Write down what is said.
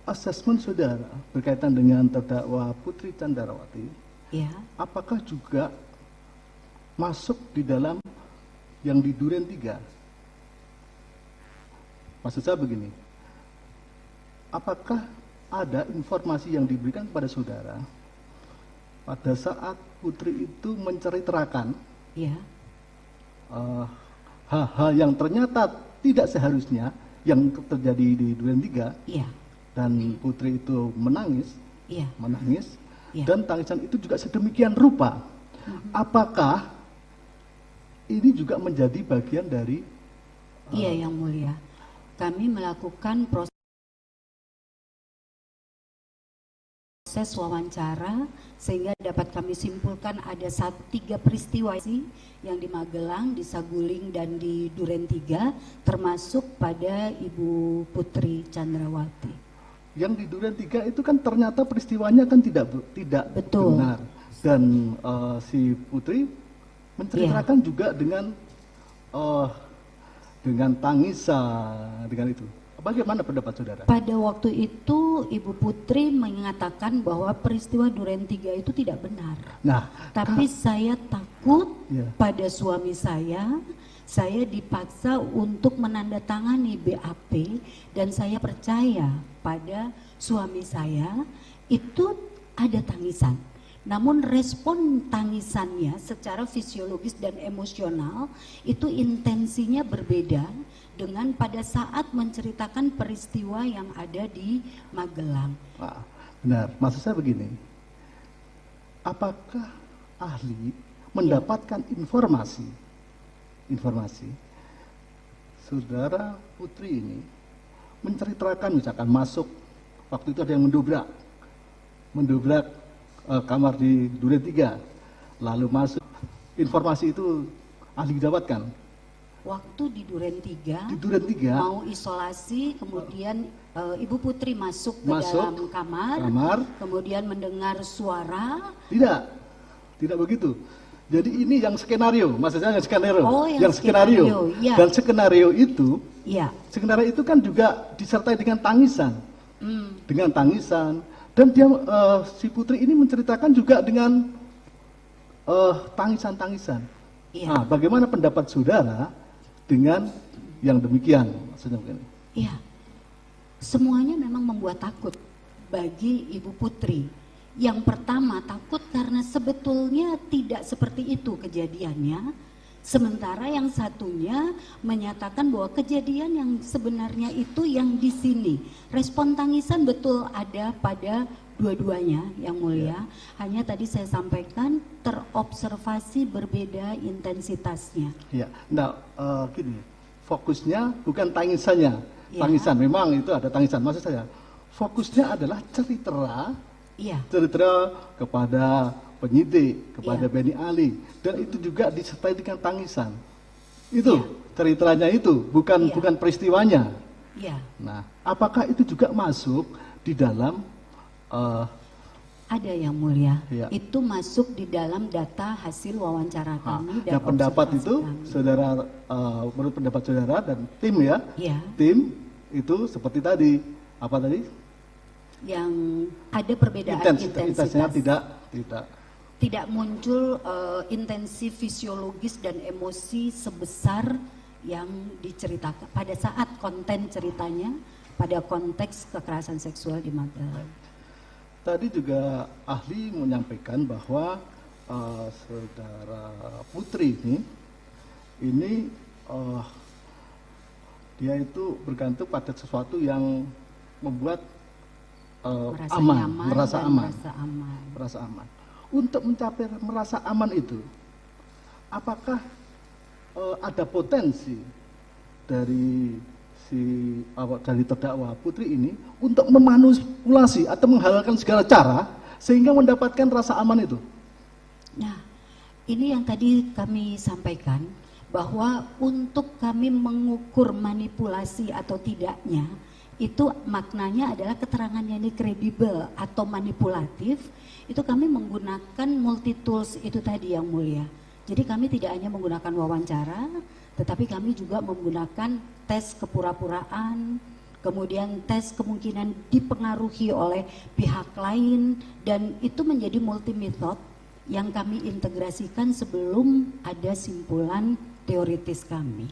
asesmen saudara berkaitan dengan terdakwa Putri Candrawati, Ya, apakah juga masuk di dalam yang di Duren 3? Maksud saya begini, apakah ada informasi yang diberikan kepada saudara pada saat Putri itu menceritakan ya, hal-hal yang ternyata tidak seharusnya yang terjadi di Duren 3, ya, dan Putri itu menangis, ya, ya. dan tangisan itu juga sedemikian rupa. Apakah ini juga menjadi bagian dari Iya, Yang Mulia. Kami melakukan proses wawancara sehingga dapat kami simpulkan ada 3 peristiwa yang di Magelang, di Saguling, dan di Duren 3, termasuk pada Ibu Putri Candrawati. yang di Duren 3 itu kan ternyata peristiwanya kan tidak Betul. benar, dan si Putri menceritakan juga dengan tangisan, dengan itu. Bagaimana pendapat saudara? Pada waktu itu Ibu Putri mengatakan bahwa peristiwa Duren 3 itu tidak benar. Nah, Tapi saya takut Ya. pada suami saya dipaksa untuk menandatangani BAP, dan saya percaya pada suami saya itu ada tangisan. Namun respon tangisannya secara fisiologis dan emosional itu intensinya berbeda dengan pada saat menceritakan peristiwa yang ada di Magelang. benar. Maksud saya begini, apakah ahli mendapatkan informasi saudara Putri ini menceritakan, misalkan masuk, waktu itu ada yang mendobrak kamar di Duren 3, lalu masuk, informasi itu ahli dapatkan Waktu di Duren 3, di Duren 3 mau isolasi, kemudian Ibu Putri masuk ke dalam kamar, kemudian mendengar suara. Tidak begitu. Jadi ini yang skenario, maksudnya yang skenario, yang skenario. Ya. Dan skenario itu, Ya. skenario itu kan juga disertai dengan tangisan, dan dia si Putri ini menceritakan juga dengan tangisan. Ya. Nah, bagaimana pendapat saudara dengan yang demikian? Maksudnya begini. Iya, semuanya memang membuat takut bagi Ibu Putri. Yang pertama, takut karena sebetulnya tidak seperti itu kejadiannya. Sementara yang satunya menyatakan bahwa kejadian yang sebenarnya itu yang di sini. Respon tangisan betul ada pada dua-duanya, Yang Mulia. Hanya tadi saya sampaikan terobservasi berbeda intensitasnya. Ya, nah gini, fokusnya bukan tangisannya. Ya. Tangisan memang itu ada tangisan, maksud saya fokusnya adalah cerita kepada penyidik, kepada Beni Ali, dan itu juga disertai dengan tangisan. Itu ceritanya itu, bukan peristiwanya. Ya. Nah, apakah itu juga masuk di dalam ada, Yang Mulia. Ya. Itu masuk di dalam data hasil wawancara kami dan pendapat observasi itu kami. saudara, menurut pendapat saudara dan tim Ya. Tim itu seperti tadi, apa tadi? Yang ada perbedaan Intensitasnya intensitas. tidak Muncul intensi fisiologis dan emosi sebesar yang diceritakan pada saat konten ceritanya pada konteks kekerasan seksual di Magelang. Tadi juga ahli menyampaikan bahwa saudara Putri ini dia itu bergantung pada sesuatu yang membuat merasa aman. Untuk mencapai merasa aman itu, apakah ada potensi dari dari terdakwa Putri ini untuk memanipulasi atau menghalalkan segala cara sehingga mendapatkan rasa aman itu? Nah, ini yang tadi kami sampaikan, bahwa untuk kami mengukur manipulasi atau tidaknya, itu maknanya adalah keterangannya ini kredibel atau manipulatif, itu kami menggunakan multi tools itu tadi, Yang Mulia. Jadi kami tidak hanya menggunakan wawancara, tetapi kami juga menggunakan tes kepura-puraan, kemudian tes kemungkinan dipengaruhi oleh pihak lain, dan itu menjadi multi method yang kami integrasikan sebelum ada simpulan teoritis kami.